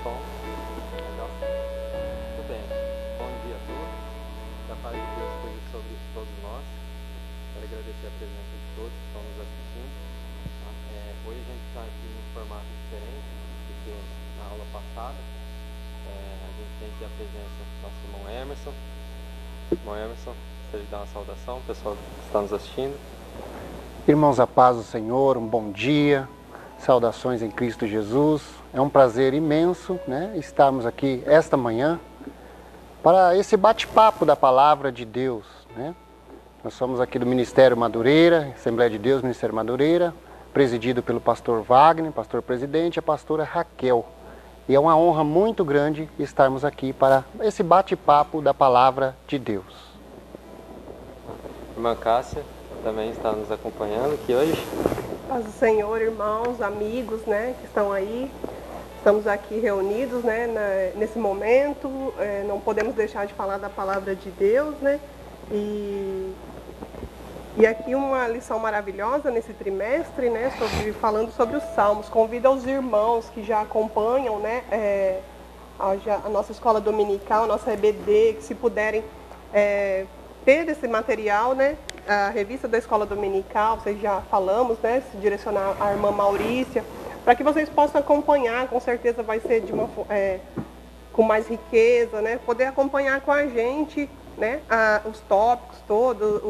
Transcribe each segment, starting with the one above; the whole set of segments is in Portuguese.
som. Legal. Muito bem. Bom dia a todos. Que a paz de Deus esteja sobre todos nós. Quero agradecer a presença de todos que estão nos assistindo. Hoje a gente está aqui em um formato diferente do que na aula passada. A gente tem aqui a presença do nosso irmão Emerson. Irmão Emerson, você dá uma saudação, pessoal que está nos assistindo. Irmãos, a paz do Senhor, um bom dia, saudações em Cristo Jesus. É um prazer imenso, estarmos aqui esta manhã para esse bate-papo da Palavra de Deus. Nós somos aqui do Ministério Madureira, Assembleia de Deus, Ministério Madureira, presidido pelo pastor Wagner, pastor presidente, e a pastora Raquel. E é uma honra muito grande estarmos aqui para esse bate-papo da Palavra de Deus. Irmã Cássia também está nos acompanhando aqui hoje. Paz do Senhor, irmãos, amigos, que estão aí. Estamos aqui reunidos, nesse momento. Não podemos deixar de falar da palavra de Deus, E aqui uma lição maravilhosa nesse trimestre, falando sobre os Salmos. Convido os irmãos que já acompanham, a nossa escola dominical, a nossa EBD, que se puderem ter esse material, a revista da escola dominical, vocês já falamos, se direcionar à irmã Maurícia, para que vocês possam acompanhar, com certeza vai ser com mais riqueza, poder acompanhar com a gente, os tópicos todos,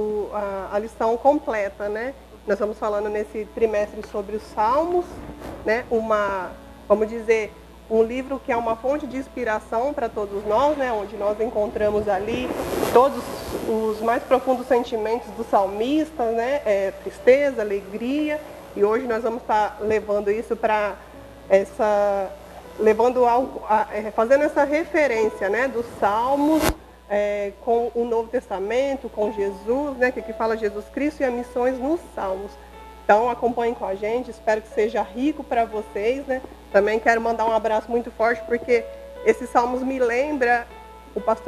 a lição completa, Nós estamos falando nesse trimestre sobre os Salmos, vamos dizer, um livro que é uma fonte de inspiração para todos nós, onde nós encontramos ali todos os mais profundos sentimentos do salmista, tristeza, alegria, e hoje nós vamos estar levando isso para fazendo essa referência, dos Salmos com o Novo Testamento, com Jesus, que aqui fala Jesus Cristo e as missões nos Salmos. Então acompanhem com a gente, espero que seja rico para vocês, Também quero mandar um abraço muito forte, porque esses salmos me lembra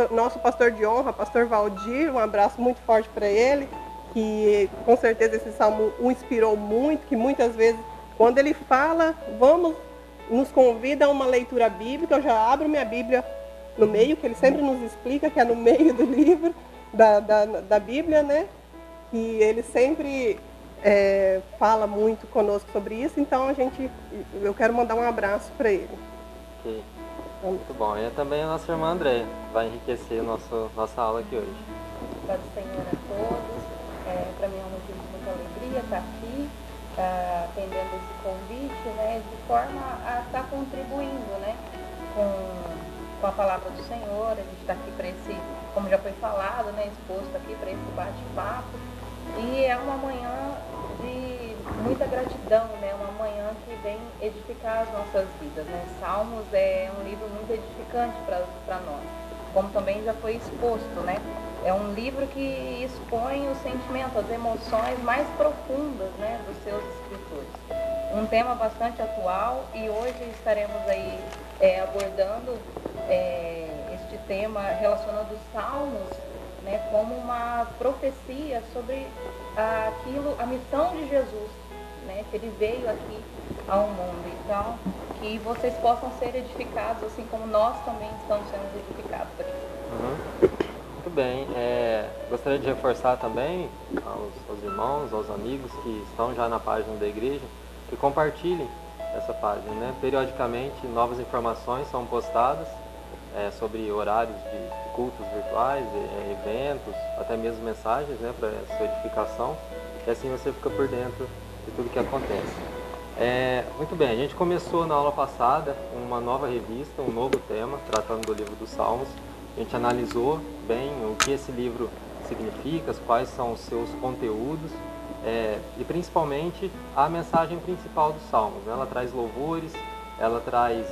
nosso pastor de honra, pastor Valdir, um abraço muito forte para ele, que com certeza esse salmo o inspirou muito, que muitas vezes, quando ele fala, nos convida a uma leitura bíblica, eu já abro minha Bíblia no meio, que ele sempre nos explica que é no meio do livro, da Bíblia, que ele sempre fala muito conosco sobre isso, então eu quero mandar um abraço para ele. Okay. Muito bom. E também a nossa irmã Andréia vai enriquecer nossa aula aqui hoje. Paz do Senhor a todos. Para mim é um motivo de muita alegria estar aqui, atendendo esse convite, de forma a estar contribuindo com a palavra do Senhor. A gente está aqui para esse, como já foi falado, exposto aqui para esse bate-papo. E é uma manhã de muita gratidão, uma manhã que vem edificar as nossas vidas, Salmos é um livro muito edificante para nós, como também já foi exposto, É um livro que expõe o sentimento, as emoções mais profundas, dos seus escritores. Um tema bastante atual, e hoje estaremos aí abordando este tema, relacionando os Salmos como uma profecia sobre a missão de Jesus, que ele veio aqui ao mundo. Então, que vocês possam ser edificados, assim como nós também estamos sendo edificados aqui. Muito bem. Gostaria de reforçar também aos irmãos, aos amigos que estão já na página da igreja, que compartilhem essa página. Periodicamente, novas informações são postadas sobre horários de cultos virtuais, eventos, até mesmo mensagens para sua edificação, e assim você fica por dentro de tudo que acontece. Muito bem, a gente começou na aula passada uma nova revista, um novo tema, tratando do livro dos Salmos. A gente analisou bem o que esse livro significa, quais são os seus conteúdos, e principalmente a mensagem principal dos Salmos. Ela traz louvores, ela traz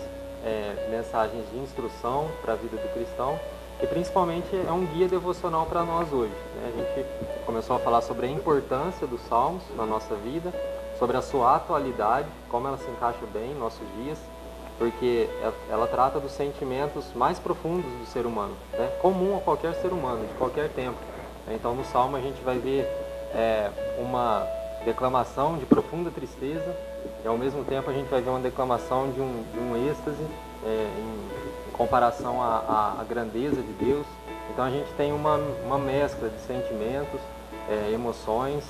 mensagens de instrução para a vida do cristão, e principalmente é um guia devocional para nós hoje. A gente começou a falar sobre a importância dos Salmos na nossa vida, sobre a sua atualidade, como ela se encaixa bem em nossos dias, porque ela trata dos sentimentos mais profundos do ser humano, comum a qualquer ser humano, de qualquer tempo. Então no Salmo a gente vai ver uma declamação de profunda tristeza, e ao mesmo tempo a gente vai ver uma declamação de um êxtase em comparação à grandeza de Deus. Então a gente tem uma mescla de sentimentos, emoções,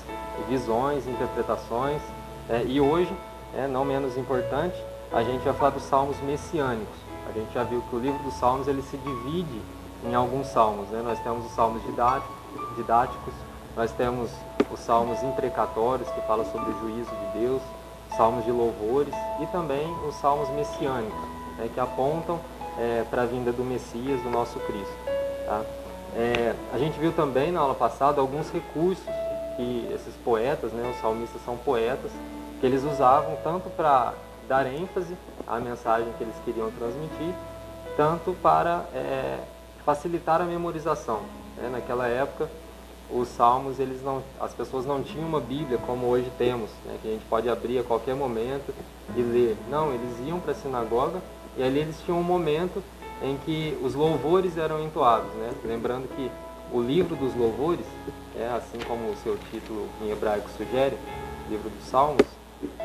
visões, interpretações. E hoje, não menos importante, a gente vai falar dos salmos messiânicos. A gente já viu que o livro dos salmos ele se divide em alguns salmos, né? Nós temos os salmos didáticos, nós temos os salmos imprecatórios, que falam sobre o juízo de Deus, salmos de louvores e também os salmos messiânicos, né? Que apontam para a vinda do Messias, do nosso Cristo. Tá? A gente viu também na aula passada alguns recursos que esses poetas, né, os salmistas são poetas, que eles usavam tanto para dar ênfase à mensagem que eles queriam transmitir, tanto para facilitar a memorização. Né? Naquela época, os salmos, as pessoas não tinham uma Bíblia como hoje temos, né? Que a gente pode abrir a qualquer momento e ler. Não, eles iam para a sinagoga e ali eles tinham um momento em que os louvores eram entoados. Né? Lembrando que o livro dos louvores, assim como o seu título em hebraico sugere, livro dos Salmos,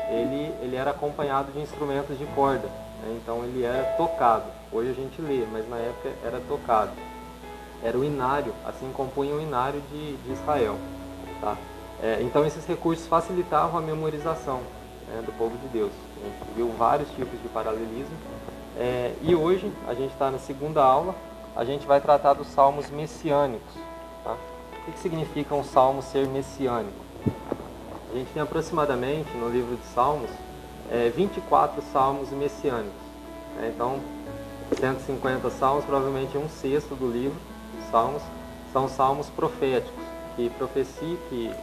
ele era acompanhado de instrumentos de corda, né? Então ele era tocado. Hoje a gente lê, mas na época era tocado. Era o inário, assim compunha o inário de Israel. Tá? Então esses recursos facilitavam a memorização, né, do povo de Deus. A gente viu vários tipos de paralelismo. E hoje, a gente está na segunda aula, a gente vai tratar dos salmos messiânicos. Tá? O que significa um salmo ser messiânico? A gente tem aproximadamente, no livro de Salmos, 24 salmos messiânicos. Então, 150 salmos, provavelmente 1/6 do livro de Salmos, são salmos proféticos, que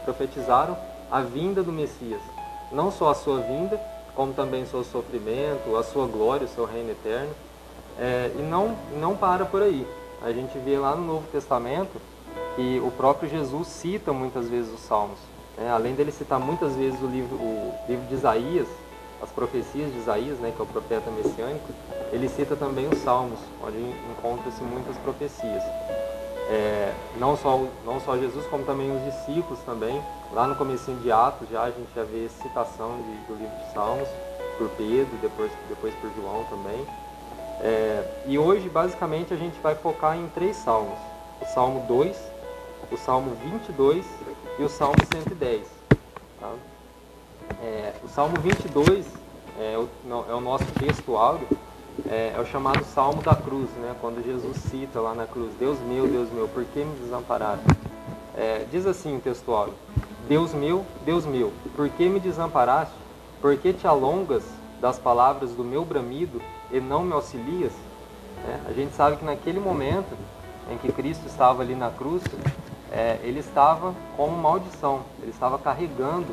profetizaram a vinda do Messias. Não só a sua vinda, como também o seu sofrimento, a sua glória, o seu reino eterno. E não para por aí. A gente vê lá no Novo Testamento que o próprio Jesus cita muitas vezes os salmos. Além dele citar muitas vezes o livro de Isaías, as profecias de Isaías, né, que é o profeta messiânico, ele cita também os salmos, onde encontra-se muitas profecias. Não só Jesus, como também os discípulos também. Lá no comecinho de Atos a gente já vê citação do livro de Salmos, por Pedro, depois por João também. E hoje, basicamente, a gente vai focar em 3 salmos. O Salmo 2, o Salmo 22 e o Salmo 110. Tá? O Salmo 22 é o nosso texto áureo, é o chamado Salmo da Cruz, né? Quando Jesus cita lá na cruz: Deus meu, por que me desamparaste? Diz assim o texto áureo: Deus meu, por que me desamparaste? Por que te alongas das palavras do meu bramido e não me auxilias? A gente sabe que naquele momento em que Cristo estava ali na cruz, ele estava com maldição, ele estava carregando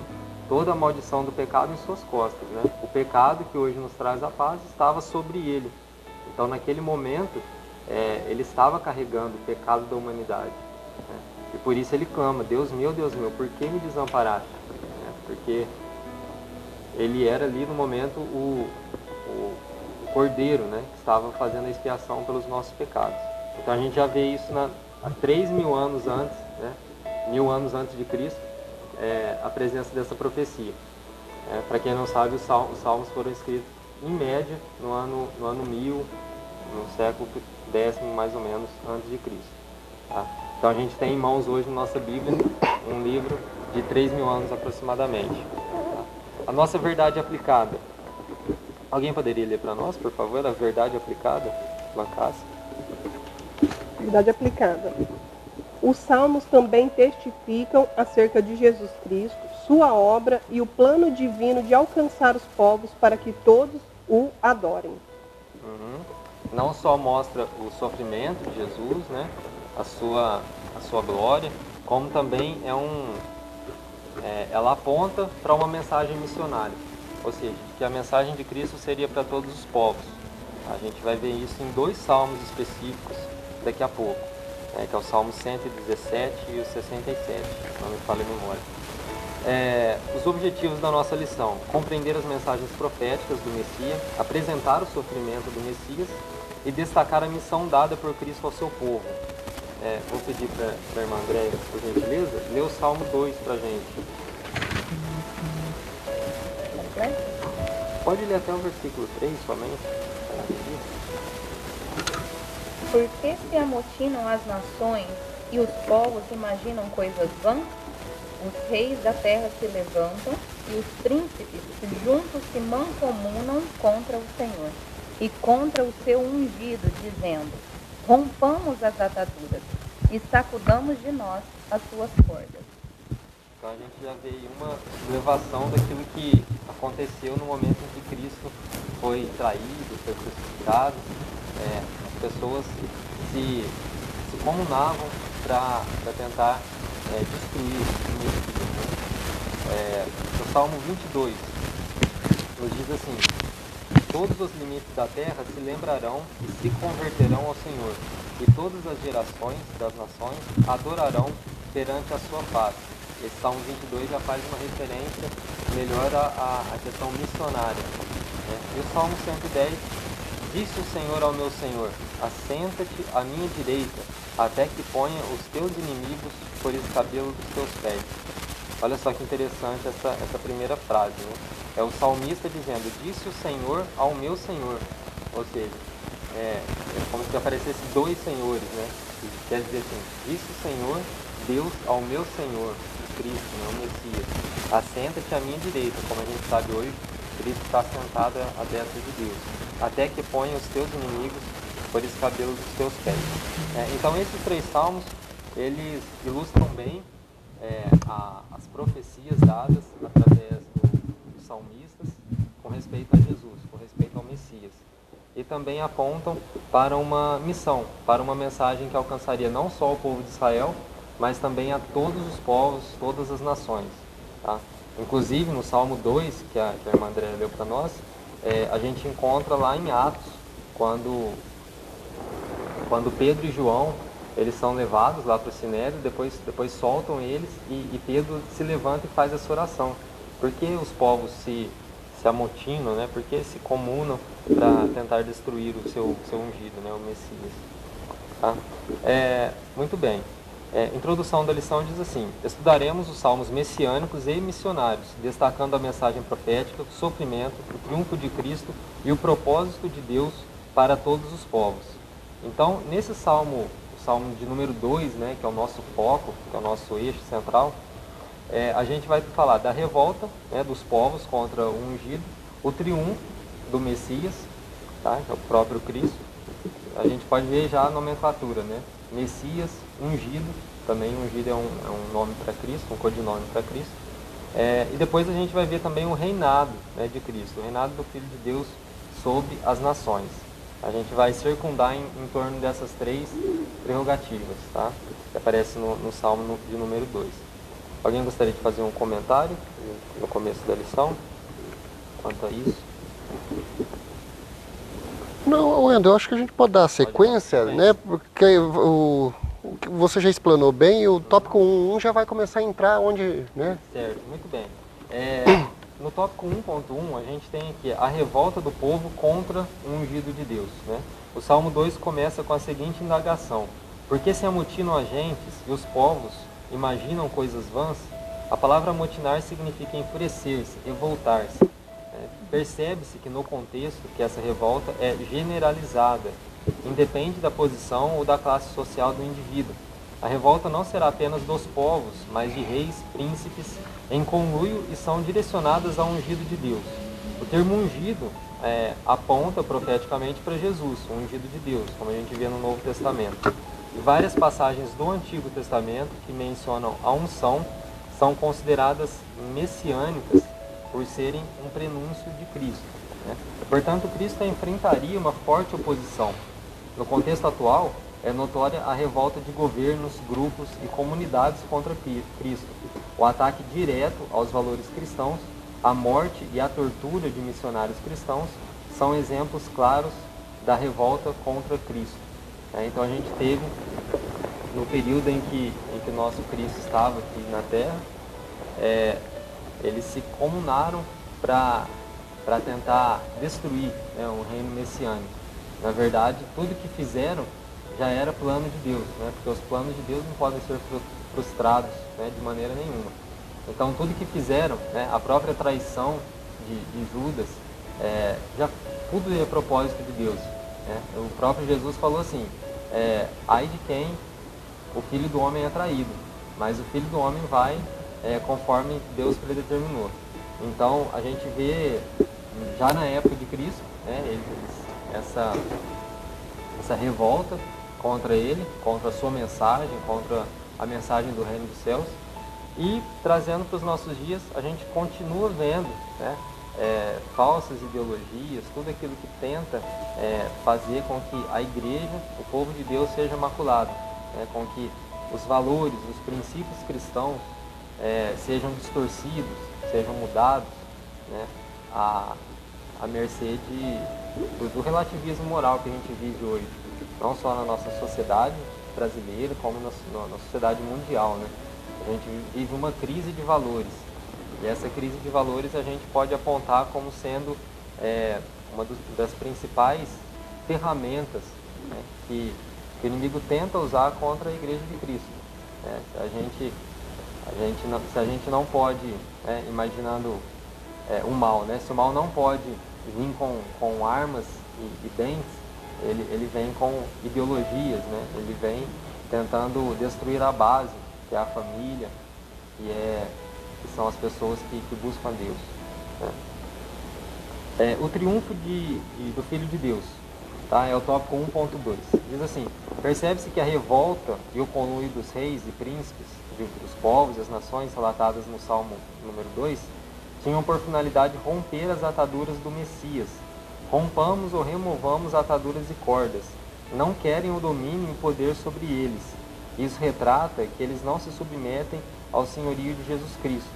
toda a maldição do pecado em suas costas. Né? O pecado que hoje nos traz a paz estava sobre ele. Então naquele momento, ele estava carregando o pecado da humanidade. Né? E por isso ele clama: Deus meu, por que me desamparaste? Porque ele era ali no momento o Cordeiro, né, que estava fazendo a expiação pelos nossos pecados. Então a gente já vê isso há 3.000 anos antes, né, 1.000 anos antes de Cristo, a presença dessa profecia. Para quem não sabe, os salmos foram escritos em média no ano 1000, no século X mais ou menos antes de Cristo. Tá? Então a gente tem em mãos hoje na nossa Bíblia um livro de 3.000 anos aproximadamente. Tá? A nossa verdade aplicada. Alguém poderia ler para nós, por favor, a verdade aplicada? Lancácio. Verdade aplicada. Os salmos também testificam acerca de Jesus Cristo, sua obra e o plano divino de alcançar os povos para que todos o adorem. Não só mostra o sofrimento de Jesus, né, a sua glória, como também ela aponta para uma mensagem missionária, ou seja, que a mensagem de Cristo seria para todos os povos. A gente vai ver isso em 2 salmos específicos daqui a pouco, que é o Salmo 117 e o 67, não me falha a memória. Os objetivos da nossa lição: compreender as mensagens proféticas do Messias, apresentar o sofrimento do Messias e destacar a missão dada por Cristo ao seu povo. Vou pedir para a irmã Andréia, por gentileza, ler o Salmo 2 para a gente. Pode ler até o versículo 3 somente. Porque se amotinam as nações e os povos imaginam coisas vãs? Os reis da terra se levantam e os príncipes juntos se mancomunam contra o Senhor e contra o seu ungido, dizendo: rompamos as ataduras e sacudamos de nós as suas cordas. Então a gente já vê aí uma elevação daquilo que aconteceu no momento em que Cristo foi traído, foi crucificado. As pessoas se comunavam para tentar destruir o Messias, né? No Salmo 22, nos diz assim: todos os limites da terra se lembrarão e se converterão ao Senhor, e todas as gerações das nações adorarão perante a sua face. Esse Salmo 22 já faz uma referência melhor à questão missionária, né? E o Salmo 110, disse o Senhor ao meu Senhor: assenta-te à minha direita, até que ponha os teus inimigos por escabelo dos teus pés. Olha só que interessante essa primeira frase, né? É o salmista dizendo: disse o Senhor ao meu Senhor. Ou seja, é como se aparecesse dois senhores, né? Quer dizer assim: disse o Senhor Deus ao meu Senhor, Cristo, né, o Messias: assenta-te à minha direita. Como a gente sabe hoje, Cristo está sentado à destra de Deus, até que ponha os teus inimigos por escabelo dos teus pés. Então esses três salmos, eles ilustram bem as profecias dadas através dos salmistas com respeito a Jesus, com respeito ao Messias. E também apontam para uma missão, para uma mensagem que alcançaria não só o povo de Israel, mas também a todos os povos, todas as nações. Tá? Inclusive no Salmo 2, que a irmã Andréa leu para nós, a gente encontra lá em Atos, quando Pedro e João, eles são levados lá para o Sinédrio, depois soltam eles e Pedro se levanta e faz essa oração. Porque os povos se amotinam, né? Porque se comunam para tentar destruir o seu ungido, né? O Messias. Tá? Muito bem. Introdução da lição diz assim: estudaremos os salmos messiânicos e missionários, destacando a mensagem profética, o sofrimento, o triunfo de Cristo e o propósito de Deus para todos os povos. Então, nesse salmo, o salmo de número 2, né, que é o nosso foco, que é o nosso eixo central, a gente vai falar da revolta, né, dos povos contra o ungido, o triunfo do Messias, tá, que é o próprio Cristo. A gente pode ver já a nomenclatura, né? Messias, ungido, também ungido é um nome para Cristo, um codinome para Cristo. E depois a gente vai ver também o reinado, né, de Cristo, o reinado do Filho de Deus sobre as nações. A gente vai circundar em torno dessas três prerrogativas, tá? Que aparece no Salmo de número 2. Alguém gostaria de fazer um comentário no começo da lição quanto a isso? Não, Wendel, eu acho que a gente pode dar sequência, né? Porque você já explanou bem e o tópico 1 já vai começar a entrar onde, né? Certo, muito bem. No tópico 1.1, a gente tem aqui a revolta do povo contra o ungido de Deus, né? O Salmo 2 começa com a seguinte indagação: por que se amotinam as gentes e os povos imaginam coisas vãs? A palavra amotinar significa enfurecer-se, revoltar-se. Percebe-se que no contexto que essa revolta é generalizada, independe da posição ou da classe social do indivíduo. A revolta não será apenas dos povos, mas de reis, príncipes, em conluio, e são direcionadas ao ungido de Deus. O termo ungido aponta profeticamente para Jesus, o ungido de Deus, como a gente vê no Novo Testamento. E várias passagens do Antigo Testamento que mencionam a unção são consideradas messiânicas por serem um prenúncio de Cristo, né? Portanto, Cristo enfrentaria uma forte oposição. No contexto atual, é notória a revolta de governos, grupos e comunidades contra Cristo, o ataque direto aos valores cristãos, a morte e a tortura de missionários cristãos são exemplos claros da revolta contra Cristo. Então a gente teve, no período em que nosso Cristo estava aqui na Terra, eles se comunaram para tentar destruir, né, um reino messiânico. Na verdade, tudo que fizeram já era plano de Deus, né, porque os planos de Deus não podem ser frustrados, né, de maneira nenhuma. Então, tudo que fizeram, né, a própria traição de Judas, tudo é propósito de Deus, né? O próprio Jesus falou assim: ai de quem o Filho do Homem é traído, mas o Filho do Homem vai conforme Deus predeterminou. Então a gente vê já na época de Cristo, né, essa revolta contra ele, contra a sua mensagem, contra a mensagem do reino dos céus, e trazendo para os nossos dias, a gente continua vendo, né, falsas ideologias, tudo aquilo que tenta fazer com que a igreja, o povo de Deus, seja maculado, né, com que os valores, os princípios cristãos sejam distorcidos, sejam mudados, né, à mercê do relativismo moral que a gente vive hoje, não só na nossa sociedade brasileira, como na sociedade mundial, né? A gente vive uma crise de valores, e essa crise de valores a gente pode apontar como sendo uma das principais ferramentas, né, que o inimigo tenta usar contra a Igreja de Cristo, né? Se a gente não pode, imaginando o mal, né? Se o mal não pode vir com armas e bens, ele vem com ideologias, né? Ele vem tentando destruir a base, que é a família, que são as pessoas que buscam a Deus, né? O triunfo do Filho de Deus, tá? É o tópico 1.2. Diz assim: percebe-se que a revolta e o conluio dos reis e príncipes, dos povos e as nações relatadas no Salmo número 2, tinham por finalidade romper as ataduras do Messias. Rompamos ou removamos ataduras e cordas. Não querem o domínio e o poder sobre eles. Isso retrata que eles não se submetem ao senhorio de Jesus Cristo,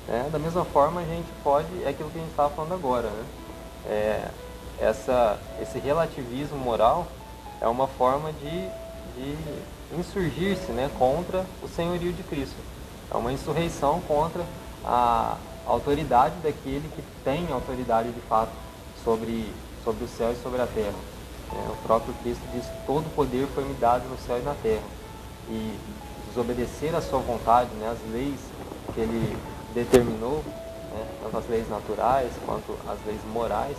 né? Da mesma forma, a gente pode, é aquilo que a gente estava falando agora, né? Esse relativismo moral é uma forma de insurgir-se, né, contra o senhorio de Cristo. É uma insurreição contra a autoridade daquele que tem autoridade de fato sobre o céu e sobre a terra. O próprio Cristo diz: todo poder foi me dado no céu e na terra. E desobedecer à sua vontade, né, as leis que ele determinou, né, tanto as leis naturais quanto as leis morais,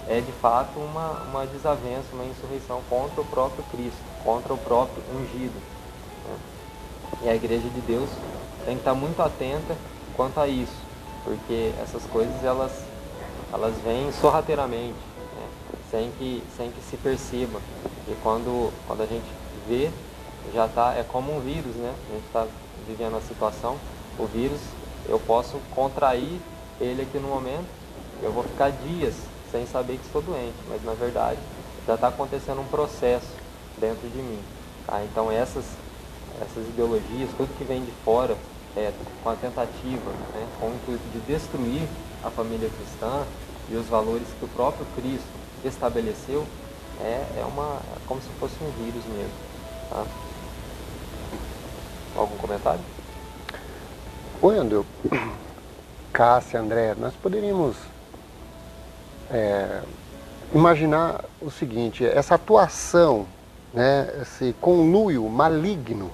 é de fato uma desavença, uma insurreição contra o próprio Cristo, contra o próprio ungido, né? E a Igreja de Deus tem que estar muito atenta quanto a isso, porque essas coisas elas vêm sorrateiramente, né, sem que se perceba. E quando a gente vê, já é como um vírus, né? A gente está vivendo uma situação, o vírus, eu posso contrair ele aqui no momento, eu vou ficar dias sem saber que estou doente, mas na verdade já está acontecendo um processo dentro de mim, tá? Então essas ideologias, tudo que vem de fora, com a tentativa, né, com o intuito de destruir a família cristã e os valores que o próprio Cristo estabeleceu, é como se fosse um vírus mesmo, tá? Algum comentário? Oi, André, Cássia, André, nós poderíamos imaginar o seguinte: essa atuação, né, esse conluio maligno,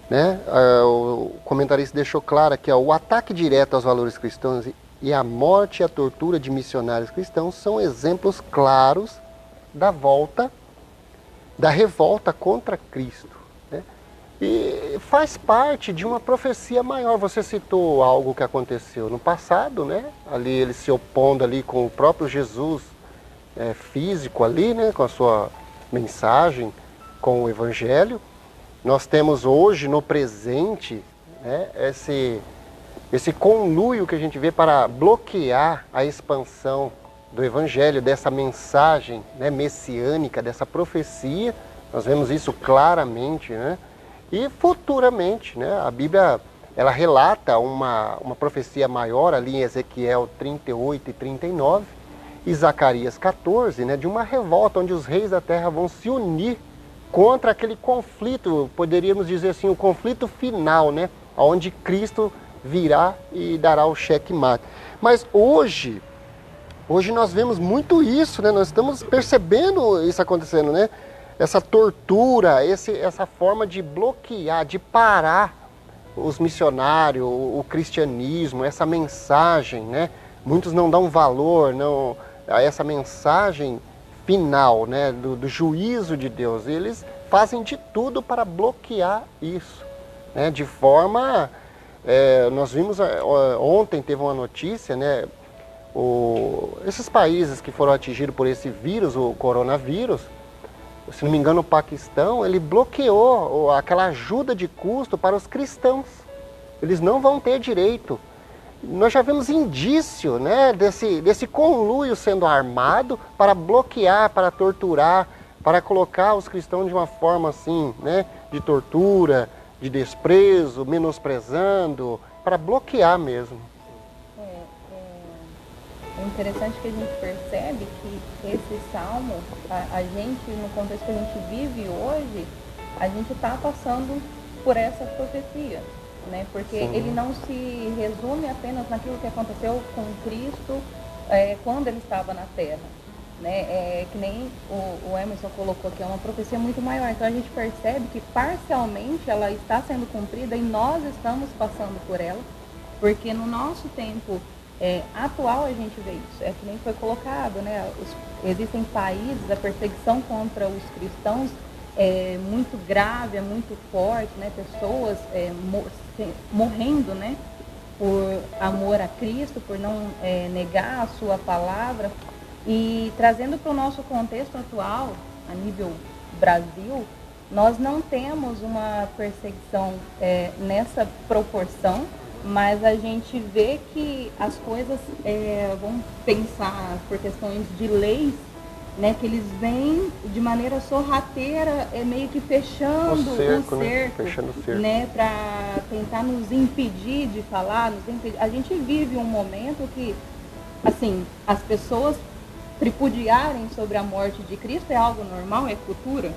né, o comentarista deixou claro aqui, o ataque direto aos valores cristãos e a morte e a tortura de missionários cristãos são exemplos claros da revolta contra Cristo, né? E faz parte de uma profecia maior. Você citou algo que aconteceu no passado, né? Ali ele se opondo ali com o próprio Jesus físico ali, né? Com a sua mensagem, com o Evangelho. Nós temos hoje no presente, né, esse conluio que a gente vê para bloquear a expansão do Evangelho, dessa mensagem, né, messiânica, dessa profecia. Nós vemos isso claramente, né? E futuramente, né, a Bíblia ela relata uma profecia maior ali em Ezequiel 38 e 39 e Zacarias 14, né, de uma revolta onde os reis da terra vão se unir contra aquele conflito, poderíamos dizer assim, o conflito final, né, onde Cristo virá e dará o checkmate. Mas hoje nós vemos muito isso, né? Nós estamos percebendo isso acontecendo, né? Essa tortura, essa forma de bloquear, de parar os missionários, o cristianismo, essa mensagem, né? Muitos não dão valor a essa mensagem final, né? Do juízo de Deus. Eles fazem de tudo para bloquear isso, né? De forma, nós vimos ontem, teve uma notícia, né? Esses países que foram atingidos por esse vírus, o coronavírus, se não me engano o Paquistão, ele bloqueou aquela ajuda de custo para os cristãos. Eles não vão ter direito. Nós já vemos indício, né, desse conluio sendo armado para bloquear, para torturar, para colocar os cristãos de uma forma assim, né, de tortura, de desprezo, menosprezando, para bloquear mesmo. É interessante que a gente percebe que esse salmo, a gente, no contexto que a gente vive hoje, a gente está passando por essa profecia, né? Porque Sim. ele não se resume apenas naquilo que aconteceu com Cristo quando ele estava na Terra, né? Que nem o Emerson colocou aqui, é uma profecia muito maior. Então a gente percebe que parcialmente ela está sendo cumprida e nós estamos passando por ela, porque no nosso tempo atual a gente vê isso, que nem foi colocado, né? Existem países, a perseguição contra os cristãos é muito grave, é muito forte, né? Pessoas morrendo, né? Por amor a Cristo, por não negar a sua palavra. E trazendo para o nosso contexto atual, a nível Brasil, nós não temos uma perseguição nessa proporção, mas a gente vê que as coisas, vamos pensar por questões de leis, né, que eles vêm de maneira sorrateira, meio que fechando o cerco, né? Fechando o cerco, né, para tentar nos impedir de falar, A gente vive um momento que, assim, as pessoas tripudiarem sobre a morte de Cristo é algo normal, é cultura.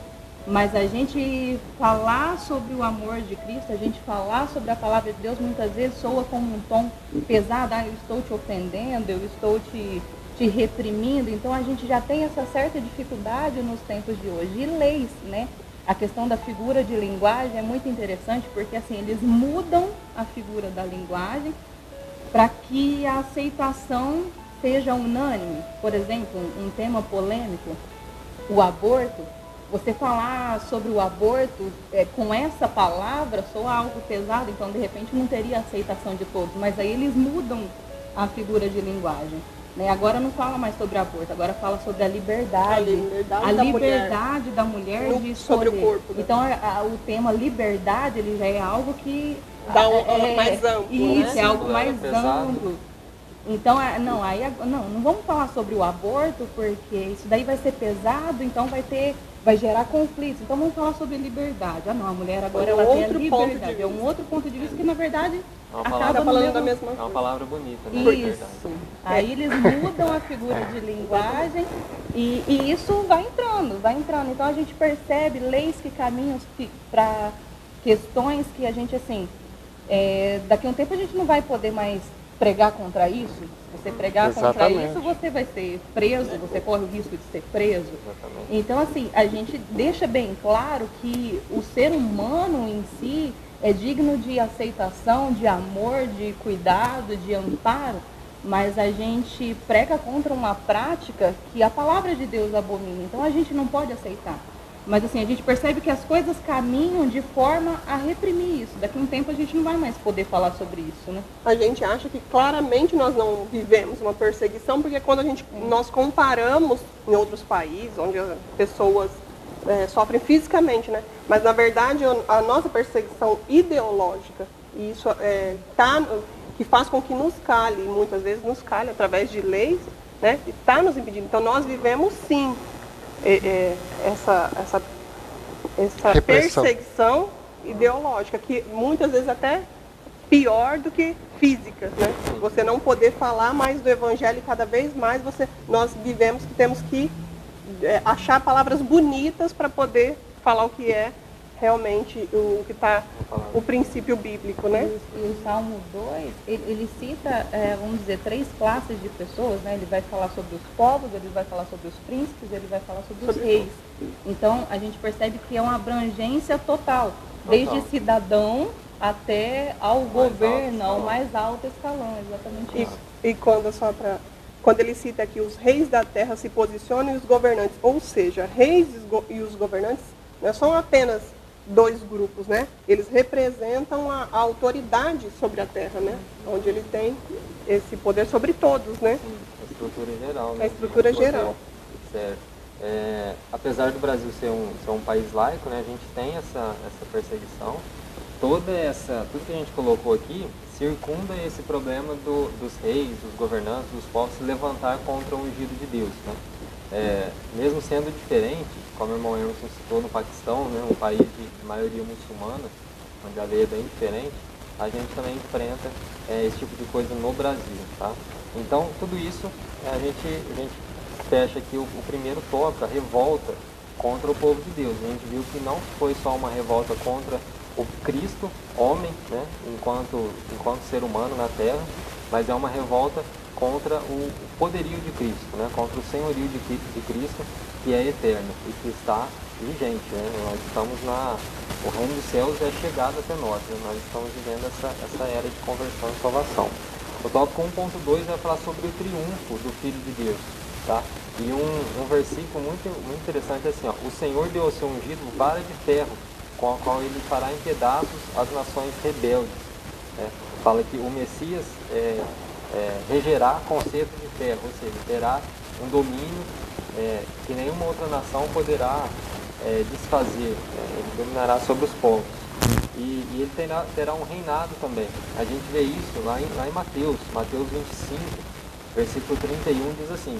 Mas a gente falar sobre o amor de Cristo, a gente falar sobre a palavra de Deus, muitas vezes soa como um tom pesado, eu estou te ofendendo, eu estou te reprimindo. Então a gente já tem essa certa dificuldade nos tempos de hoje. E leis, né? A questão da figura de linguagem é muito interessante, porque assim, eles mudam a figura da linguagem para que a aceitação seja unânime. Por exemplo, um tema polêmico, o aborto. Você falar sobre o aborto com essa palavra soa algo pesado, então de repente não teria aceitação de todos, mas aí eles mudam a figura de linguagem, né? Agora não fala mais sobre aborto, agora fala sobre a liberdade da mulher de escolher. Sobre o corpo, né? Então o tema liberdade, ele já é algo que dá mais amplo, isso, né? é algo mais amplo. Então, não vamos falar sobre o aborto, porque isso daí vai ser pesado, então vai gerar conflitos. Então vamos falar sobre liberdade. A mulher agora ela tem a liberdade. É um outro ponto de vista que, na verdade, acaba falando da mesma coisa. É uma palavra bonita, né? Isso. Aí eles mudam a figura de linguagem e isso vai entrando. Então a gente percebe leis que caminham para questões que a gente, assim, daqui a um tempo a gente não vai poder mais pregar contra isso. Se você pregar contra isso, você vai ser preso, você corre o risco de ser preso. Exatamente. Então, assim, a gente deixa bem claro que o ser humano em si é digno de aceitação, de amor, de cuidado, de amparo, mas a gente prega contra uma prática que a palavra de Deus abomina. Então, a gente não pode aceitar. Mas assim, a gente percebe que as coisas caminham de forma a reprimir isso. Daqui a um tempo a gente não vai mais poder falar sobre isso, né? A gente acha que claramente nós não vivemos uma perseguição, porque quando nós comparamos em outros países, onde as pessoas sofrem fisicamente, né? Mas na verdade a nossa perseguição ideológica, e isso que faz com que nos cale, muitas vezes nos cale através de leis, né? Está nos impedindo. Então nós vivemos sim essa perseguição ideológica, que muitas vezes até pior do que física, né? Você não poder falar mais do evangelho, cada vez mais nós vivemos que temos que achar palavras bonitas para poder falar o que é realmente o que está o princípio bíblico, né? E o Salmo 2, ele cita, vamos dizer, 3 classes de pessoas, né? Ele vai falar sobre os povos, ele vai falar sobre os príncipes, ele vai falar sobre os reis. Então, a gente percebe que é uma abrangência total, desde cidadão até ao governo, ao mais alto escalão, exatamente isso. E quando ele cita aqui, os reis da terra se posicionam e os governantes, ou seja, reis e os governantes Não são apenas 2 grupos, né? Eles representam a autoridade sobre a terra, né? Onde ele tem esse poder sobre todos, né? Sim, a estrutura geral, né? A estrutura Poder. geral. Certo. Apesar do Brasil ser um país laico, né, a gente tem essa perseguição. Tudo que a gente colocou aqui circunda esse problema dos reis, dos governantes, dos povos se levantar contra o ungido de Deus. Né? Mesmo sendo diferente, como o irmão Emerson citou, no Paquistão, né, um país de maioria muçulmana, onde a lei é bem diferente, a gente também enfrenta esse tipo de coisa no Brasil. Tá? Então, tudo isso, a gente fecha aqui o primeiro tópico, a revolta contra o povo de Deus. A gente viu que não foi só uma revolta contra o Cristo, homem, né, enquanto ser humano na Terra, mas é uma revolta contra o poderio de Cristo, né, contra o senhorio de Cristo, que é eterno e que está vigente. Né? Nós estamos o reino dos céus é chegado até nós, né? Nós estamos vivendo essa era de conversão e salvação. O tópico 1.2 vai falar sobre o triunfo do Filho de Deus. Tá? E um versículo muito interessante é assim, ó, o Senhor deu ao seu ungido vara de ferro, com a qual ele fará em pedaços as nações rebeldes. Né? Fala que o Messias regerá conceito de ferro, ou seja, terá um domínio que nenhuma outra nação poderá desfazer. Ele dominará sobre os povos. E ele terá um reinado também. A gente vê isso lá em Mateus 25, versículo 31, diz assim: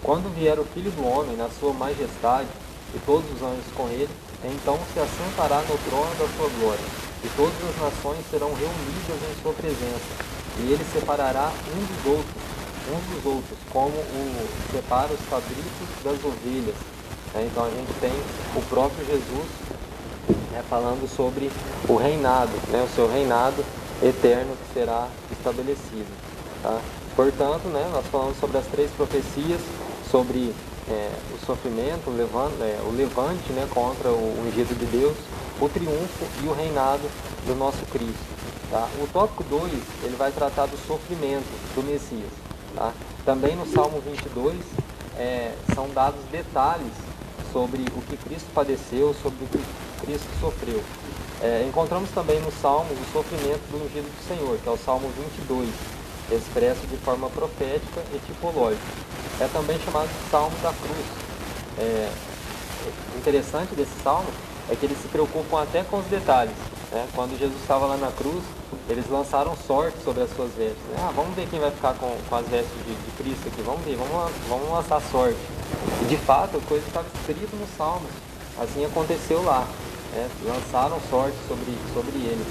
quando vier o Filho do Homem na sua majestade e todos os anjos com ele, então se assentará no trono da sua glória, e todas as nações serão reunidas em sua presença, e ele separará uns dos outros, como separa os cabritos das ovelhas. Então a gente tem o próprio Jesus falando sobre o reinado, né, o seu reinado eterno que será estabelecido. Tá? Portanto, né, nós falamos sobre as 3 profecias, sobre o sofrimento, o levante, né, contra o ungido de Deus, o triunfo e o reinado do nosso Cristo. Tá? O tópico 2, ele vai tratar do sofrimento do Messias. Tá? Também no Salmo 22, são dados detalhes sobre o que Cristo padeceu, sobre o que Cristo sofreu. Encontramos também no Salmo o sofrimento do ungido do Senhor, que é o Salmo 22, expresso de forma profética e tipológica. É também chamado de Salmo da Cruz. O interessante desse salmo é que eles se preocupam até com os detalhes. Né? Quando Jesus estava lá na cruz, eles lançaram sorte sobre as suas vestes. Vamos ver quem vai ficar com as vestes de Cristo aqui, vamos ver, vamos lançar sorte. E de fato, a coisa estava escrita nos salmos, assim aconteceu lá. Lançaram sorte sobre ele.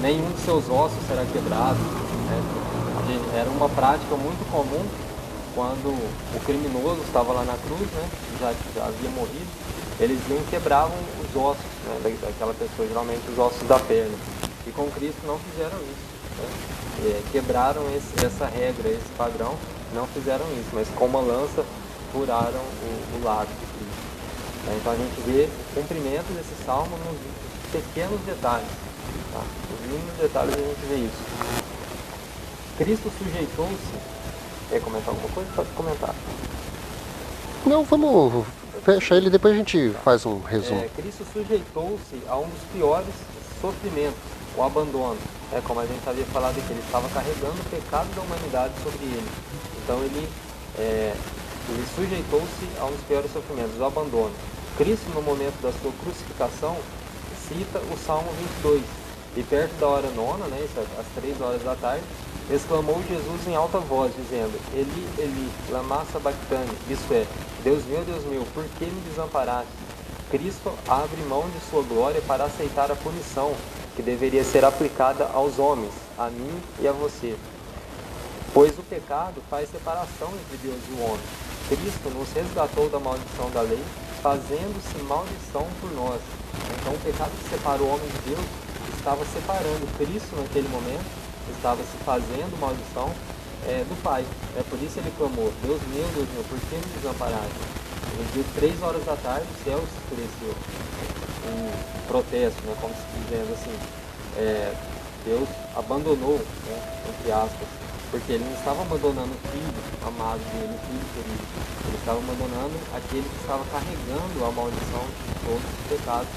Nenhum de seus ossos será quebrado. Era uma prática muito comum quando o criminoso estava lá na cruz, né, já havia morrido, eles iam e quebravam os ossos, né, daquela pessoa, geralmente os ossos da perna. E com Cristo não fizeram isso. Né? Quebraram essa regra, esse padrão, não fizeram isso, mas com uma lança furaram o lado de Cristo. Então a gente vê o cumprimento desse salmo nos pequenos detalhes. Tá? Nos mínimos detalhes a gente vê isso. Cristo sujeitou-se. Quer comentar alguma coisa? Pode comentar. Não, vamos fechar ele, depois a gente faz um resumo. Cristo sujeitou-se a um dos piores sofrimentos, o abandono. Como a gente havia falado aqui, ele estava carregando o pecado da humanidade sobre ele. Então ele sujeitou-se a um dos piores sofrimentos, o abandono. Cristo, no momento da sua crucificação, cita o Salmo 22. E perto da hora 9, né, às 3 horas da tarde, exclamou Jesus em alta voz, dizendo: Eli, Eli, lama sabachthani, isso é, Deus meu, por que me desamparaste? Cristo abre mão de sua glória para aceitar a punição que deveria ser aplicada aos homens, a mim e a você. Pois o pecado faz separação entre Deus e o homem. Cristo nos resgatou da maldição da lei, fazendo-se maldição por nós. Então o pecado que separa o homem de Deus estava separando Cristo naquele momento, estava se fazendo maldição do Pai. Por isso ele clamou: Deus meu, por que me desamparaste? No dia 3 horas da tarde, o céu se escureceu. Um protesto, né, como se dizendo assim, Deus abandonou, né, entre aspas, porque ele não estava abandonando o filho amado dele, o filho querido. Ele estava abandonando aquele que estava carregando a maldição todos os pecados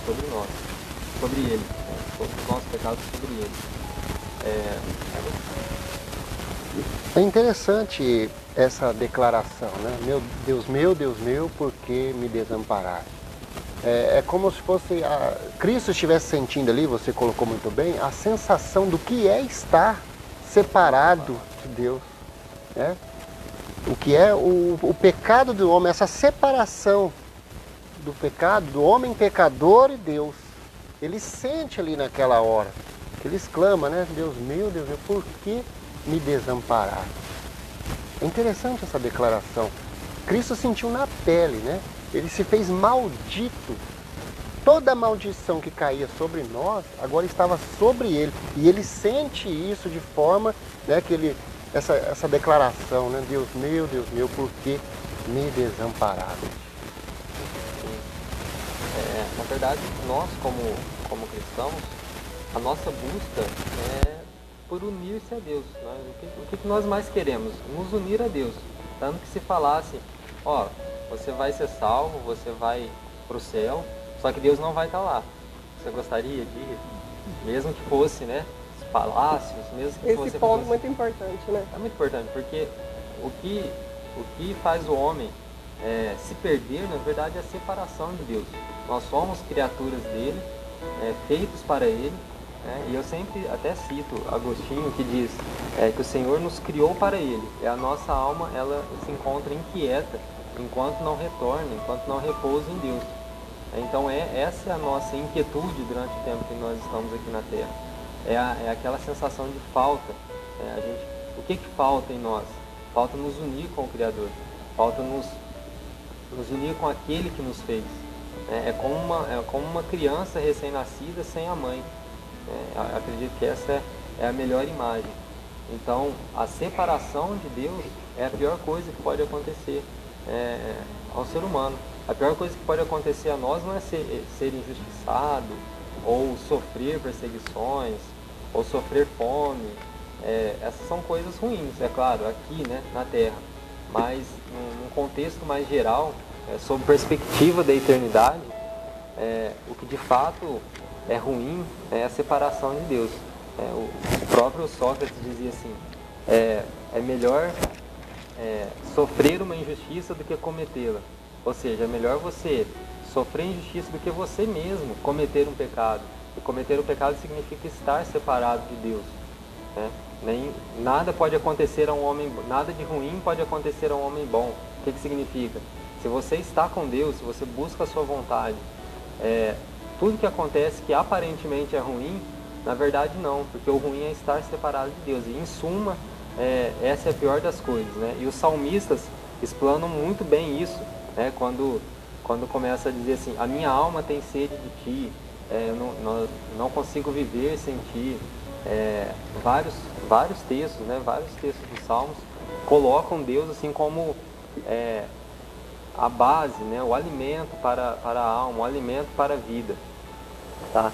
sobre nós, sobre ele, né? Todos os nossos pecados sobre ele. É interessante essa declaração, né? Meu Deus meu, por que me desamparaste? É como se fosse Cristo estivesse sentindo ali, você colocou muito bem, a sensação do que é estar separado de Deus, né? O que é o pecado do homem, essa separação do pecado, do homem pecador e Deus. Ele sente ali naquela hora, que ele exclama, né? Deus meu, por que me desamparar? É interessante essa declaração. Cristo sentiu na pele, né? Ele se fez maldito. Toda a maldição que caía sobre nós, agora estava sobre ele. E ele sente isso de forma, né, que essa declaração, né? Deus meu, por que me desamparaste? Na verdade, nós como cristãos, a nossa busca é por unir-se a Deus, né? O que nós mais queremos? Nos unir a Deus. Tanto que se falasse, você vai ser salvo, você vai para o céu, só que Deus não vai estar lá. Você gostaria de ir? Mesmo que fosse, né, os palácios, mesmo que fosse... Esse ponto é muito importante, né? É muito importante, porque o que faz o homem se perder, na verdade, é a separação de Deus. Nós somos criaturas dele, feitos para ele, né? E eu sempre até cito Agostinho, que diz que o Senhor nos criou para ele, e a nossa alma ela se encontra inquieta enquanto não retorna, enquanto não repousa em Deus. Então essa é a nossa inquietude durante o tempo que nós estamos aqui na Terra. É aquela sensação de falta. O que falta em nós? Falta nos unir com o Criador, falta nos unir com aquele que nos fez. É como uma criança recém-nascida sem a mãe. Acredito que essa é a melhor imagem. Então, a separação de Deus é a pior coisa que pode acontecer ao ser humano. A pior coisa que pode acontecer a nós não é ser injustiçado, ou sofrer perseguições, ou sofrer fome. Essas são coisas ruins, é claro, aqui, né, na Terra. Mas, num contexto mais geral, sob perspectiva da eternidade, o que de fato é ruim é a separação de Deus. O próprio Sócrates dizia assim, é melhor sofrer uma injustiça do que cometê-la. Ou seja, é melhor você sofrer injustiça do que você mesmo cometer um pecado. E cometer o pecado significa estar separado de Deus, né? Nada pode acontecer a um homem, nada de ruim pode acontecer a um homem bom. O que significa? Se você está com Deus, se você busca a sua vontade, tudo que acontece que aparentemente é ruim, na verdade não, porque o ruim é estar separado de Deus. E em suma, essa é a pior das coisas, né? E os salmistas explanam muito bem isso, né? Quando começa a dizer assim, a minha alma tem sede de ti, eu não consigo viver sem ti. Vários textos, né? Vários textos dos Salmos colocam Deus assim como a base, né? O alimento para a alma, o alimento para a vida. Tá?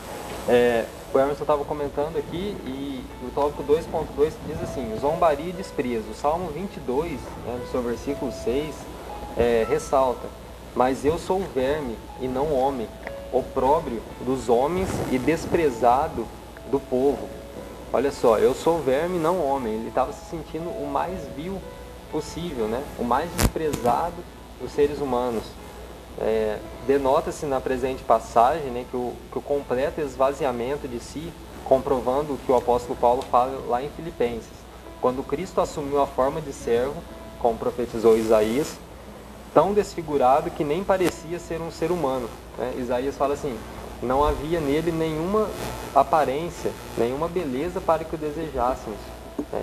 O Emerson estava comentando aqui e o tópico 2.2 diz assim, zombaria e desprezo. O Salmo 22, né, no seu versículo 6, ressalta, mas eu sou verme e não homem, opróbrio dos homens e desprezado do povo. Olha só, eu sou verme e não homem. Ele estava se sentindo o mais vil possível, né? O mais desprezado dos seres humanos. Denota-se na presente passagem, né, que o completo esvaziamento de si, comprovando o que o apóstolo Paulo fala lá em Filipenses. Quando Cristo assumiu a forma de servo, como profetizou Isaías, tão desfigurado que nem parecia ser um ser humano, né? Isaías fala assim, não havia nele nenhuma aparência, nenhuma beleza para que o desejássemos.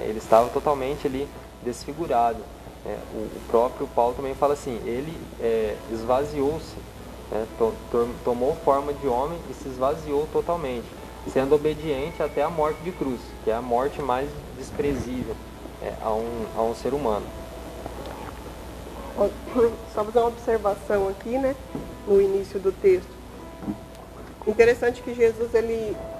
Ele estava totalmente ali desfigurado. O próprio Paulo também fala assim, ele esvaziou-se, tomou forma de homem e se esvaziou totalmente, sendo obediente até a morte de cruz, que é a morte mais desprezível a um ser humano. Só fazer uma observação aqui, né, no início do texto. Interessante que Jesus,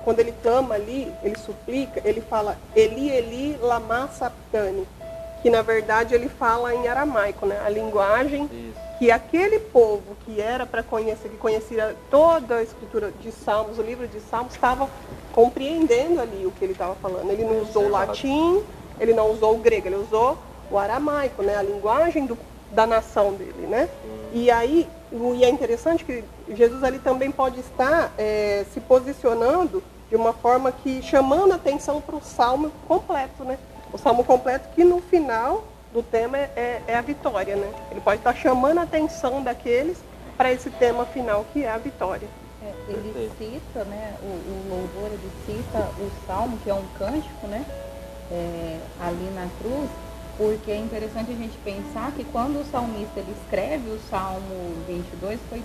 quando ele clama ali, ele suplica, ele fala Eli, Eli, lama sabachthani, que na verdade ele fala em aramaico, né? A linguagem que aquele povo que era para conhecer, que conhecia toda a escritura de Salmos, o livro de Salmos, estava compreendendo ali o que ele estava falando. Ele não usou o latim, ele não usou o grego, ele usou o aramaico, né? A linguagem da nação dele, né? E aí, e é interessante que Jesus ali também pode estar se posicionando de uma forma que chamando a atenção para o salmo completo, né? O salmo completo que no final do tema é a vitória, né? Ele pode estar chamando a atenção daqueles para esse tema final que é a vitória. Ele cita, né, o louvor, ele cita o salmo, que é um cântico, né, ali na cruz, porque é interessante a gente pensar que quando o salmista ele escreve o Salmo 22, foi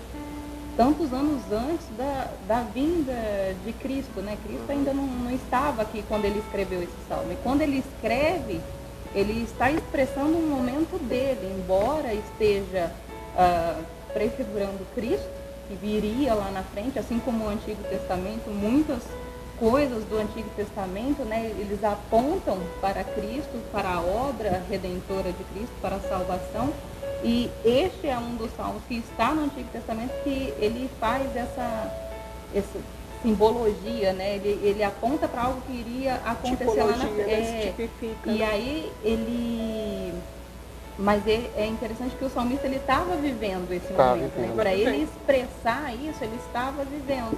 tantos anos antes da vinda de Cristo, né? Cristo ainda não estava aqui quando ele escreveu esse salmo. E quando ele escreve, ele está expressando um momento dele, embora esteja prefigurando Cristo, que viria lá na frente, assim como o Antigo Testamento, muitas coisas do Antigo Testamento, né, eles apontam para Cristo, para a obra redentora de Cristo, para a salvação. E este é um dos salmos que está no Antigo Testamento que ele faz essa simbologia, né? Ele aponta para algo que iria acontecer lá na frente. E aí mas é interessante que o salmista ele estava vivendo esse momento, né? Para ele expressar isso, ele estava vivendo.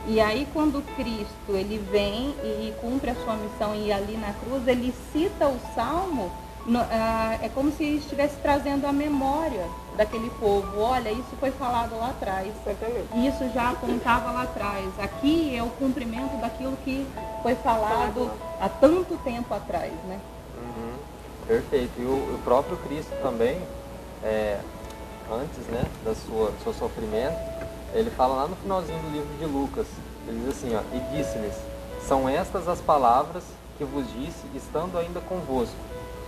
E aí quando Cristo ele vem e cumpre a sua missão e ali na cruz ele cita o salmo, é como se estivesse trazendo a memória daquele povo. Olha, isso foi falado lá atrás. Isso já apontava lá atrás. Aqui é o cumprimento daquilo que foi falado há tanto tempo atrás, né? Perfeito. E o próprio Cristo também, antes, né, do seu sofrimento, ele fala lá no finalzinho do livro de Lucas, ele diz assim, ó, e disse-lhes, são estas as palavras que vos disse, estando ainda convosco,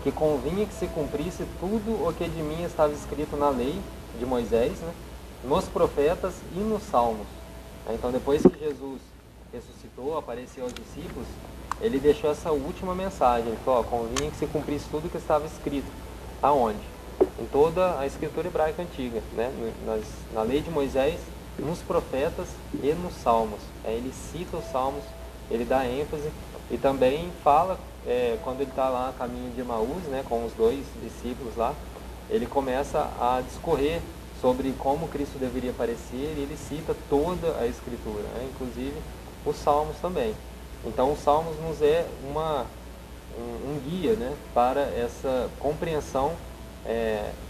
que convinha que se cumprisse tudo o que de mim estava escrito na lei de Moisés, né, nos profetas e nos salmos. Então, depois que Jesus ressuscitou, apareceu aos discípulos, ele deixou essa última mensagem. Ele falou, convinha que se cumprisse tudo que estava escrito. Aonde? Em toda a escritura hebraica antiga, né? Na lei de Moisés, nos profetas e nos salmos. Ele cita os salmos, ele dá ênfase e também fala, quando ele está lá a caminho de Emaús, né, com os dois discípulos lá, ele começa a discorrer sobre como Cristo deveria aparecer e ele cita toda a escritura, né, inclusive os salmos também. Então, os salmos nos é um guia, né, para essa compreensão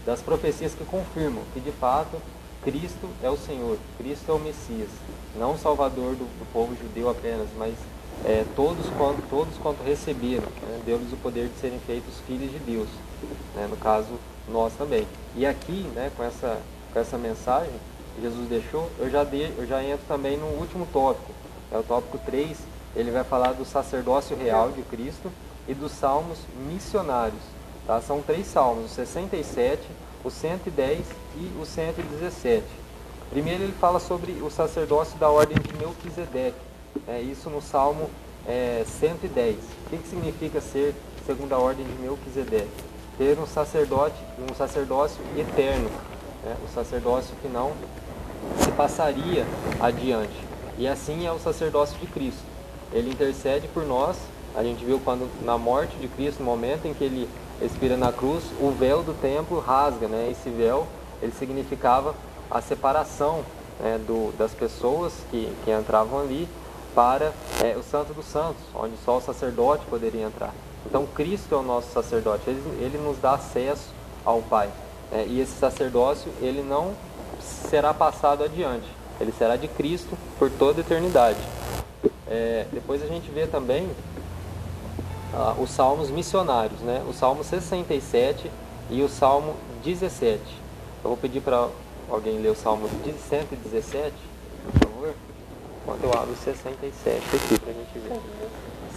das profecias que confirmam que, de fato, Cristo é o Senhor, Cristo é o Messias, não o Salvador do povo judeu apenas, mas todos quanto receberam, né, deu-lhes o poder de serem feitos filhos de Deus, né, no caso, nós também. E aqui, né, com essa mensagem que Jesus deixou, eu já entro também no último tópico, é o tópico 3, ele vai falar do sacerdócio real de Cristo e dos salmos missionários. Tá? São 3 salmos, o 67, o 110 e o 117. Primeiro ele fala sobre o sacerdócio da ordem de Melquisedeque. Isso no Salmo 110. O que significa ser segundo a ordem de Melquisedeque? Ter um sacerdócio eterno, né? O sacerdócio que não se passaria adiante. E assim é o sacerdócio de Cristo. Ele intercede por nós. A gente viu quando na morte de Cristo, no momento em que ele expira na cruz, o véu do templo rasga, né? Esse véu, ele significava a separação, né, das pessoas que entravam ali para o Santo dos Santos, onde só o sacerdote poderia entrar. Então Cristo é o nosso sacerdote, ele nos dá acesso ao Pai, né? E esse sacerdócio, ele não será passado adiante, ele será de Cristo por toda a eternidade. Depois a gente vê também os salmos missionários, né? O Salmo 67 e o Salmo 17. Eu vou pedir para alguém ler o Salmo 117, por favor, enquanto eu abro o 67 aqui para a gente ver.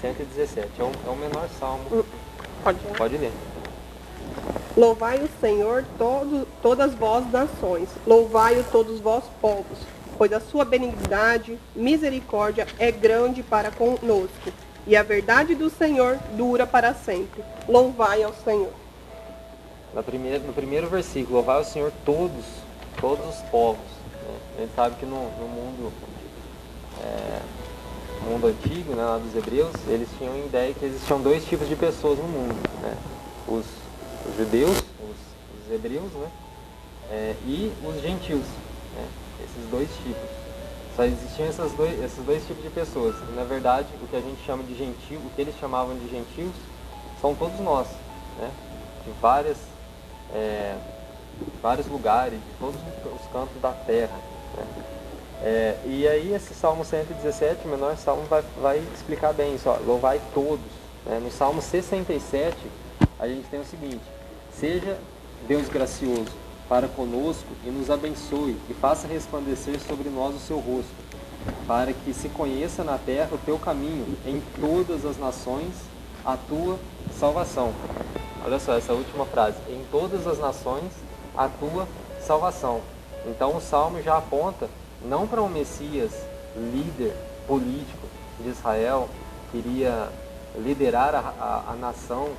117, é o menor salmo. Pode ler. Louvai o Senhor todas vós nações, louvai-o todos vós povos, pois a sua benignidade, misericórdia é grande para conosco, e a verdade do Senhor dura para sempre. Louvai ao Senhor. no primeiro versículo, louvai ao Senhor todos os povos. Né? A gente sabe que no mundo antigo, né, lá dos hebreus, eles tinham a ideia que existiam dois tipos de pessoas no mundo. Né? Os judeus, os hebreus, né? E os gentios. Né? Esses dois tipos. Só existiam esses dois tipos de pessoas. E, na verdade, o que a gente chama de gentio, o que eles chamavam de gentios, são todos nós. Né? De vários lugares, de todos os cantos da terra. Né? E aí esse Salmo 117, o menor salmo, vai explicar bem isso. Ó, louvai todos. Né? No Salmo 67, a gente tem o seguinte: seja Deus gracioso para conosco e nos abençoe e faça resplandecer sobre nós o seu rosto, para que se conheça na terra o teu caminho, em todas as nações a tua salvação. Olha só essa última frase: em todas as nações a tua salvação. Então o Salmo já aponta não para um Messias líder político de Israel, que iria liderar a nação,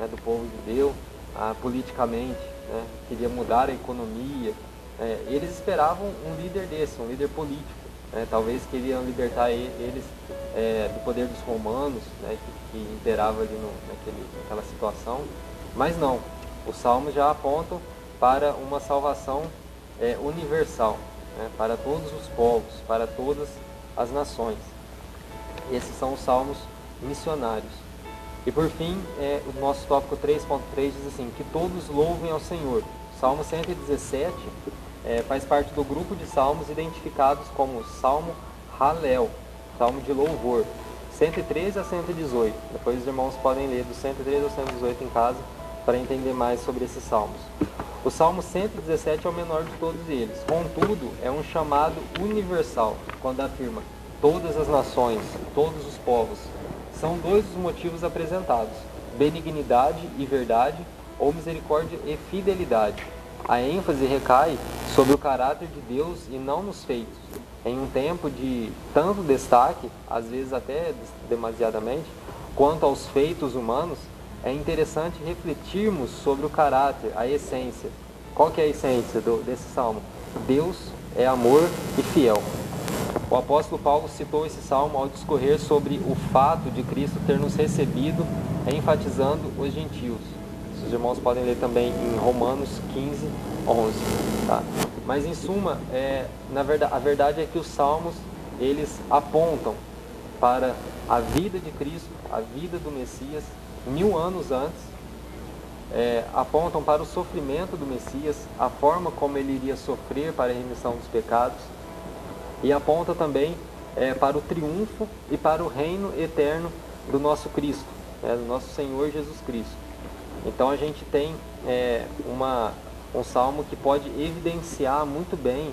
né, do povo judeu politicamente, né, queria mudar a economia. Eles esperavam um líder desse, um líder político. Né, talvez queriam libertar eles do poder dos romanos, né, que imperava ali naquela situação. Mas não, os salmos já apontam para uma salvação universal, né, para todos os povos, para todas as nações. Esses são os salmos missionários. E por fim, o nosso tópico 3.3 diz assim: que todos louvem ao Senhor. Salmo 117 faz parte do grupo de salmos identificados como Salmo Halel, Salmo de louvor, 113 a 118. Depois os irmãos podem ler do 113 ao 118 em casa para entender mais sobre esses salmos. O Salmo 117 é o menor de todos eles, contudo é um chamado universal, quando afirma todas as nações, todos os povos. São dois os motivos apresentados: benignidade e verdade, ou misericórdia e fidelidade. A ênfase recai sobre o caráter de Deus e não nos feitos. Em um tempo de tanto destaque, às vezes até demasiadamente, quanto aos feitos humanos, é interessante refletirmos sobre o caráter, a essência. Qual que é a essência desse salmo? Deus é amor e fiel. O apóstolo Paulo citou esse salmo ao discorrer sobre o fato de Cristo ter nos recebido, enfatizando os gentios. Os irmãos podem ler também em Romanos 15, 11. Tá? Mas em suma, a verdade é que os salmos, eles apontam para a vida de Cristo, a vida do Messias, 1000 anos antes, apontam para o sofrimento do Messias, a forma como ele iria sofrer para a remissão dos pecados, e aponta também para o triunfo e para o reino eterno do nosso Cristo, do nosso Senhor Jesus Cristo. Então a gente tem um salmo que pode evidenciar muito bem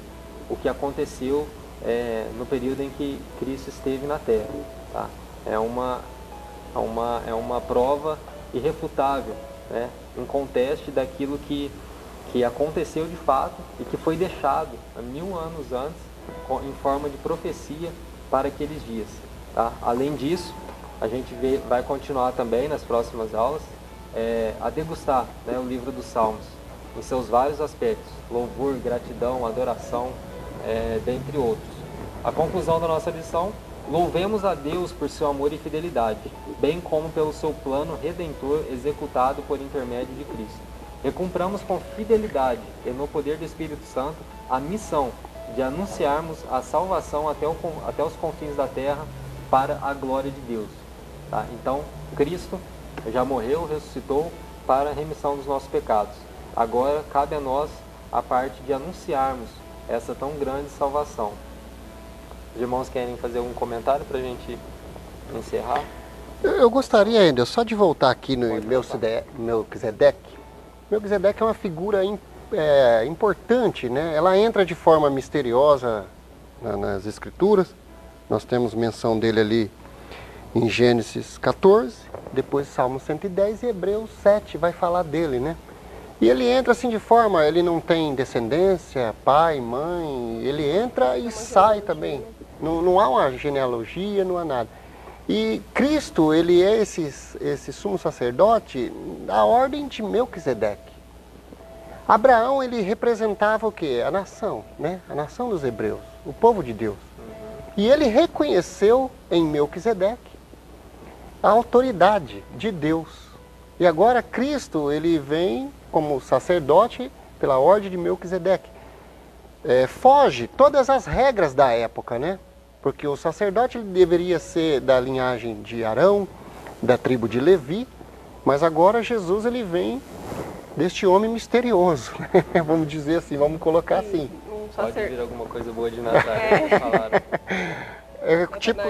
o que aconteceu no período em que Cristo esteve na terra. Tá? É uma prova irrefutável, né? Um conteste daquilo que aconteceu de fato e que foi deixado há 1000 anos antes em forma de profecia para aqueles dias. Tá? Além disso, a gente vai continuar também nas próximas aulas a degustar, né, o livro dos Salmos em seus vários aspectos: louvor, gratidão, adoração, dentre outros. A conclusão da nossa lição: louvemos a Deus por seu amor e fidelidade, bem como pelo seu plano redentor executado por intermédio de Cristo. Recumpramos com fidelidade e no poder do Espírito Santo a missão de anunciarmos a salvação até os confins da terra para a glória de Deus. Tá? Então, Cristo já morreu, ressuscitou para a remissão dos nossos pecados. Agora cabe a nós a parte de anunciarmos essa tão grande salvação. Os irmãos querem fazer algum comentário para a gente encerrar? Eu gostaria ainda só de voltar aqui no Melquisedeque. Melquisedeque é uma figura importante, né? Ela entra de forma misteriosa nas Escrituras. Nós temos menção dele ali em Gênesis 14, depois Salmo 110 e Hebreus 7 vai falar dele, né? E ele entra assim de forma, ele não tem descendência, pai, mãe, ele entra e sai também. Não há uma genealogia, não há nada. E Cristo, ele é esse sumo sacerdote da ordem de Melquisedeque. Abraão, ele representava o quê? A nação, né? A nação dos hebreus, o povo de Deus. E ele reconheceu em Melquisedeque a autoridade de Deus. E agora Cristo, ele vem como sacerdote pela ordem de Melquisedeque. Foge todas as regras da época, né? Porque o sacerdote ele deveria ser da linhagem de Arão, da tribo de Levi, mas agora Jesus ele vem deste homem misterioso, né? Vamos dizer assim, vamos colocar assim. Pode vir alguma coisa boa de Natália, falaram. Tipo,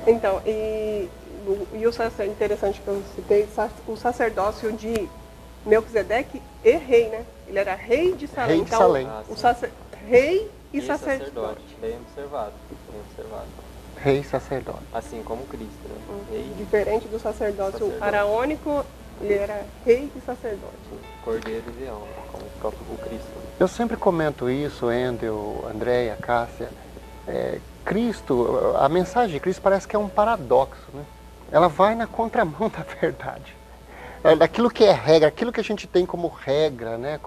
então, e o interessante que eu citei, o sacerdócio de Melquisedeque e rei, né? Ele era rei de Salém. Rei de Salém. Rei e sacerdote. Bem observado, bem observado. Rei e sacerdote. Assim como Cristo, né? Rei. Diferente do sacerdócio araônico, ele era rei e sacerdote. Cordeiro e leão, como o próprio Cristo. Eu sempre comento isso, Endel, Andréia, Cássia. Cristo, a mensagem de Cristo parece que é um paradoxo, né? Ela vai na contramão da verdade. Daquilo que é regra, aquilo que a gente tem como regra, né?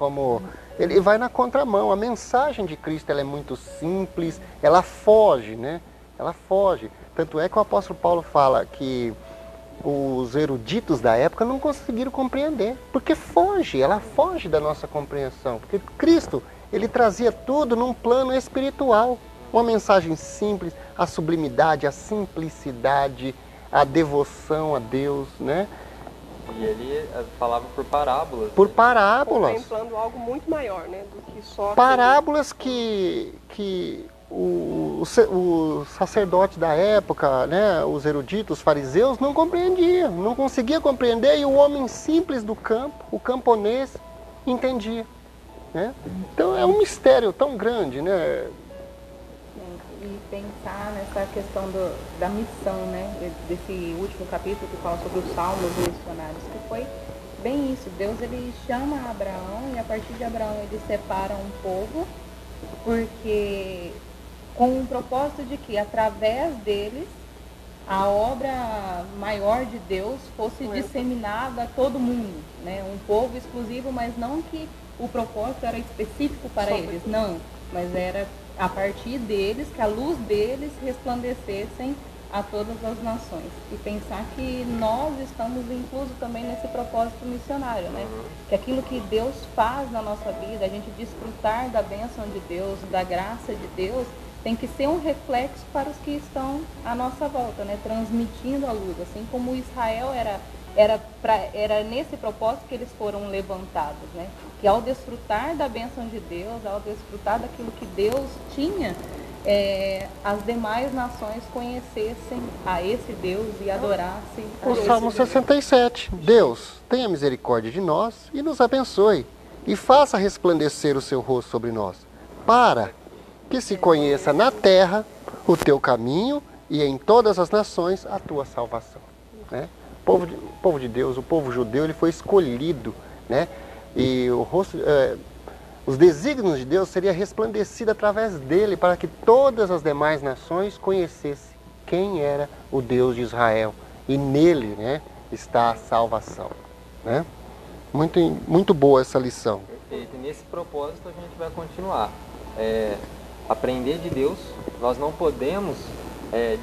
Ele vai na contramão. A mensagem de Cristo ela é muito simples, ela foge, né? Ela foge. Tanto é que o apóstolo Paulo fala que os eruditos da época não conseguiram compreender, porque ela foge da nossa compreensão. Porque Cristo, ele trazia tudo num plano espiritual. Uma mensagem simples, a sublimidade, a simplicidade, a devoção a Deus, né? E ele falava por parábolas. Por parábolas. Contemplando algo muito maior, né? Do que só... Parábolas que o sacerdote da época, né, os eruditos, os fariseus, não compreendiam, não conseguia compreender, e o homem simples do campo, o camponês, entendia. Né? Então é um mistério tão grande, né? E pensar nessa questão da missão, né? Desse último capítulo que fala sobre os salmos missionários, que foi bem isso. Deus ele chama Abraão e a partir de Abraão ele separa um povo, porque com o propósito de que através deles a obra maior de Deus fosse disseminada a todo mundo, né? Um povo exclusivo, mas não que o propósito era específico para eles, não, mas era a partir deles, que a luz deles resplandecessem a todas as nações. E pensar que nós estamos inclusos também nesse propósito missionário, né? Que aquilo que Deus faz na nossa vida, a gente desfrutar da bênção de Deus, da graça de Deus, tem que ser um reflexo para os que estão à nossa volta, né? Transmitindo a luz, assim como Israel era nesse propósito que eles foram levantados, né? Que ao desfrutar da bênção de Deus, ao desfrutar daquilo que Deus tinha, as demais nações conhecessem a esse Deus e adorassem a O esse Salmo Deus. 67, Deus, tenha misericórdia de nós e nos abençoe, e faça resplandecer o seu rosto sobre nós, para que se conheça na terra o teu caminho e em todas as nações a tua salvação. Né? O povo de Deus, o povo judeu, ele foi escolhido, né? E os desígnios de Deus seria resplandecido através dele para que todas as demais nações conhecessem quem era o Deus de Israel. E nele, né, está a salvação. Né? Muito boa essa lição. Perfeito. E nesse propósito a gente vai continuar. Aprender de Deus. Nós não podemos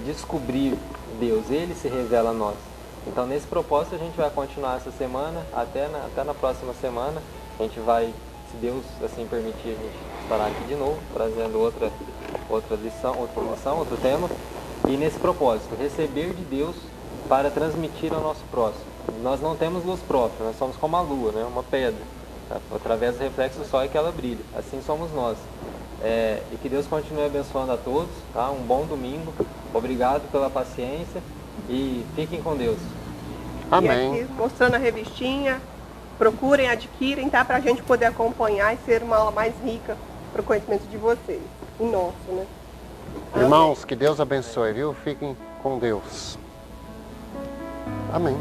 descobrir Deus, Ele se revela a nós. Então nesse propósito a gente vai continuar essa semana, até na próxima semana. A gente vai, se Deus assim permitir, a gente estará aqui de novo, trazendo outra lição, outro tema. E nesse propósito, receber de Deus para transmitir ao nosso próximo. Nós não temos luz própria, nós somos como a lua, né? Uma pedra. Através do reflexo do sol é que ela brilha. Assim somos nós. E que Deus continue abençoando a todos. Tá? Um bom domingo. Obrigado pela paciência e fiquem com Deus. Amém. E aqui, mostrando a revistinha, procurem, adquirem, tá? Para a gente poder acompanhar e ser uma aula mais rica para o conhecimento de vocês. O nosso, né? Irmãos, que Deus abençoe, viu? Fiquem com Deus. Amém.